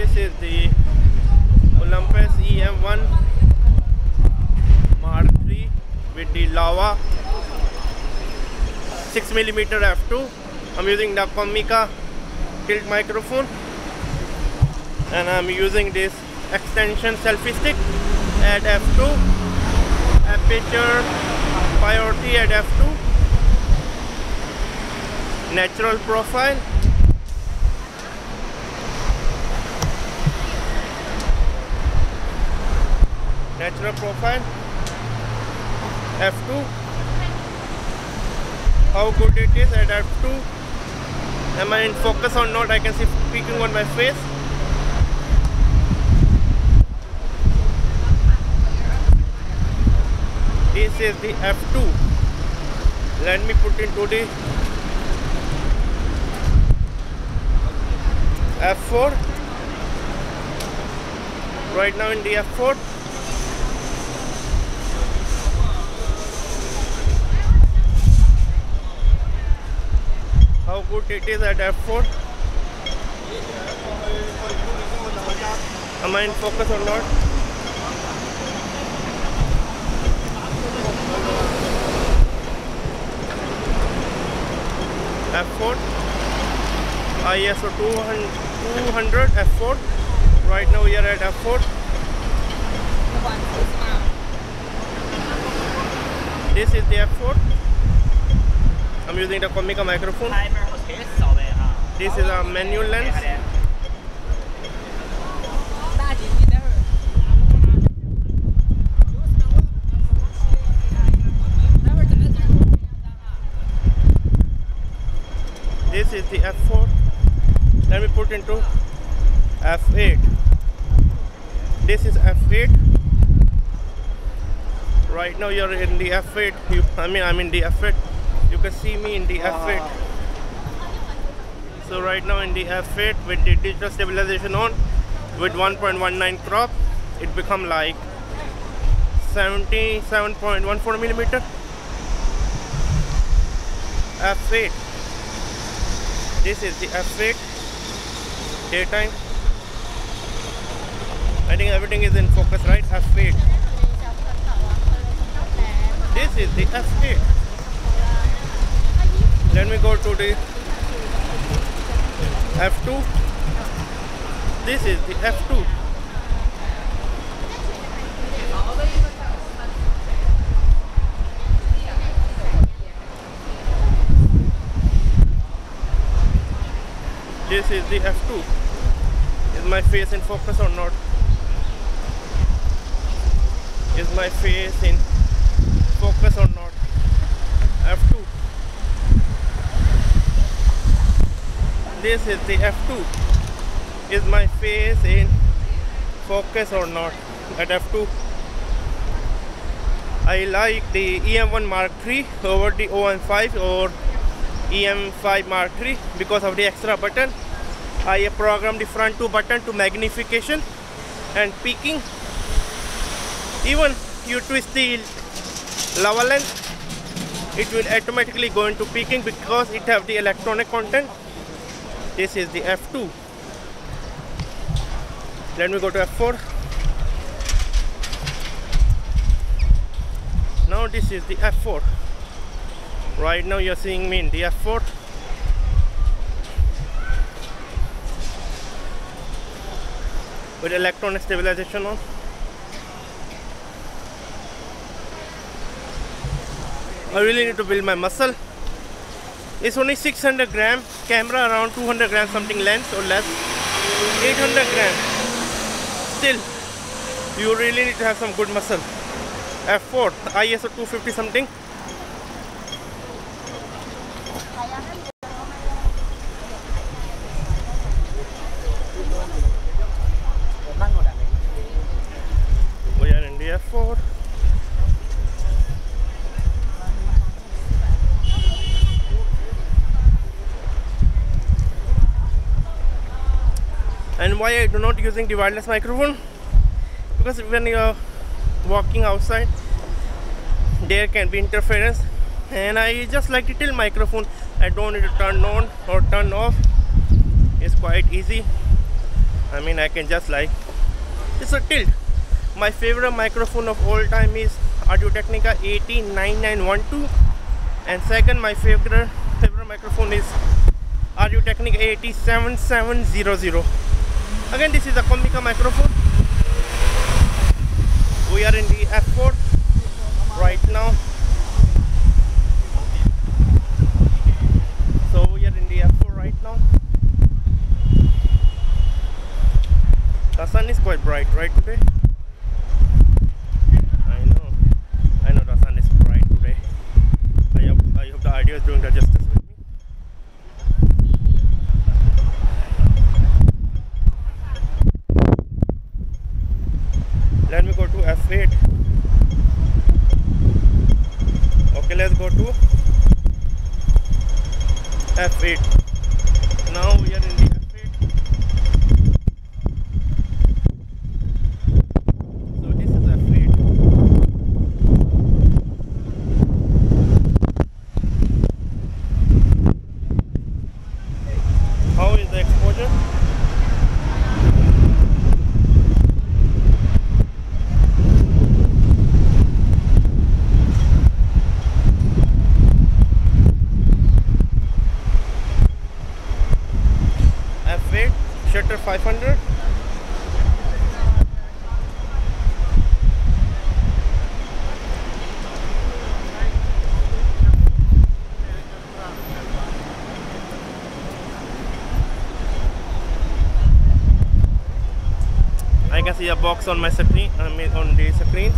This is the Olympus EM1 Mark III with the Lava 6mm f2. I'm using the Comica tilt microphone, and I'm using this extension selfie stick at f2, aperture priority at f2, natural profile, f2. How good it is at f2. Am I in focus or not? I can see peeking on my face. This is the f2. Let me put into the f4. Right now in the f4. How good it is at f4. Am I in focus or not? f4. ISO 200 f4. Right now we are at f4. This is the f4. I'm using the Comica microphone. This is a manual lens. This is the f4. Let me put into f8. This is f8. Right now you're in the f8. I'm in the f8. You can see me in the f8. So right now in the f8 with the digital stabilization on, with 1.19 crop, it become like 77.14mm. f8. This is the f8. Daytime. I think everything is in focus, right? f8. This is the f8. Let me go to the f2. This is the f2. This is the f2. Is my face in focus or not? Is my face in focus or not? f2. This is the f2. Is my face in focus or not at f2? I like the EM1 Mark III over the OM5 or EM5 Mark III because of the extra button. I programmed the front two button to magnification and peaking. Even you twist the lava lens, it will automatically go into peaking because it have the electronic content. This is the f2. Let me go to f4. Now this is the f4. Right now you're seeing me in the f4. With electronic stabilization on. I really need to build my muscle. It's only 600 gram camera, around 200 gram something lens or less. 800 gram. Still, you really need to have some good muscle. f4, ISO 250 something. We are in the f4. And why I do not using the wireless microphone? Because when you are walking outside, there can be interference, and I just like the tilt microphone. I don't need to turn on or turn off. It's quite easy. I mean, I can just like, it's a tilt. My favorite microphone of all time is Audio-Technica AT9912, and second my favorite microphone is Audio-Technica AT7700. Again, this is a Comica microphone. We are in the F4 right now. So we are in the F4 right now. The sun is quite bright right today. I know the sun is bright today. I hope the audio is doing the justice with me. Let me go to F8. Okay, let's go to F8. Now we are in the F8. So this is F8. How is the exposure? F8, shutter 500. I can see a box on my screen, I mean on the screen,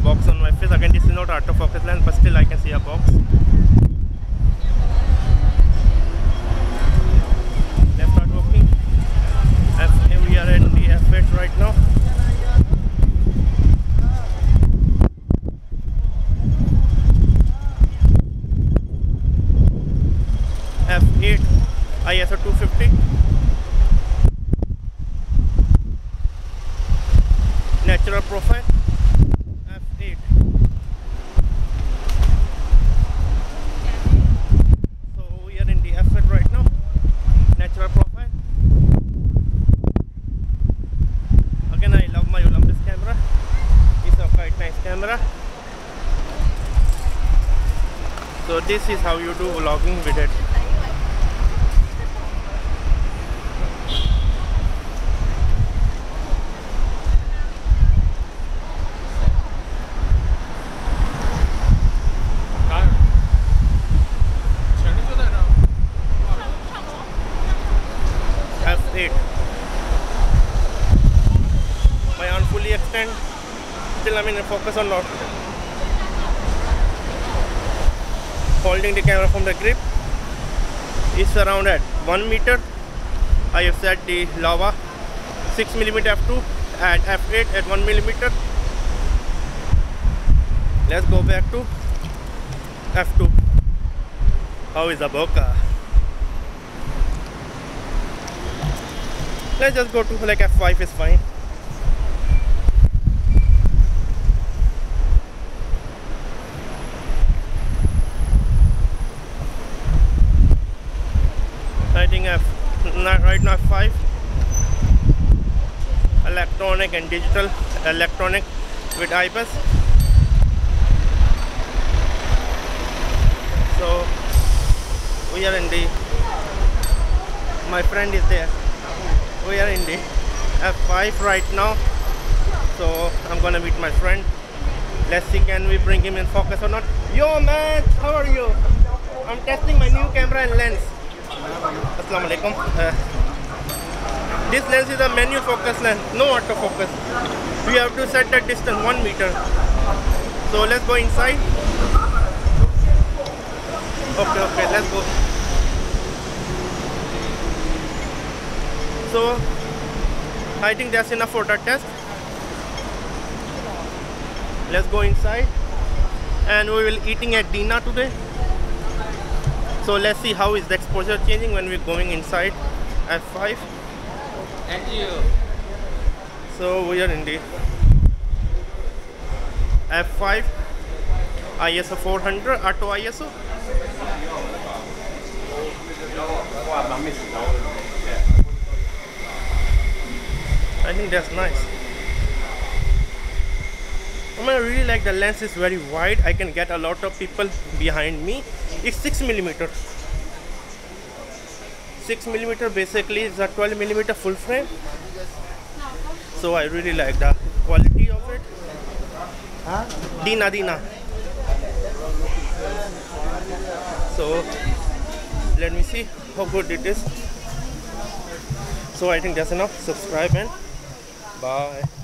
box on my face. Again, this is not autofocus lens, but still I can see a box. Let's start working. We are in the F8 right now. F8 ISO 250. Natural profile. F8. So we are in the F8 right now. Natural profile. Again, I love my Olympus camera. It's a quite nice camera. So this is how you do vlogging with it. F8. My arm fully extend. Still I'm in focus or not. Holding the camera from the grip. It's around at 1 meter. I have set the Laowa 6mm f2 at F8 at 1mm. Let's go back to F2. How is the bokeh? Let's just go to like F5 is fine. I think right now F5. Electronic and digital. Electronic with IBIS. So we are in the, my friend is there. We are in the F5 right now. So I'm gonna meet my friend. Let's see, can we bring him in focus or not. Yo man, how are you? I'm testing my new camera and lens. Assalamu alaikum. This lens is a manual focus lens, no autofocus. We have to set the distance 1 meter. So let's go inside. Okay, let's go. So I think that's enough for the test. Let's go inside. And we will eating at Dina today. So let's see how is the exposure changing when we're going inside F5. Thank you. So we are in the F5 ISO 400 auto ISO. I think that's nice. I really like the lens is very wide. I can get a lot of people behind me. It's 6mm. 6mm basically is a 12mm full frame. So I really like the quality of it. Dina. So let me see how good it is. So I think that's enough. Subscribe and bye.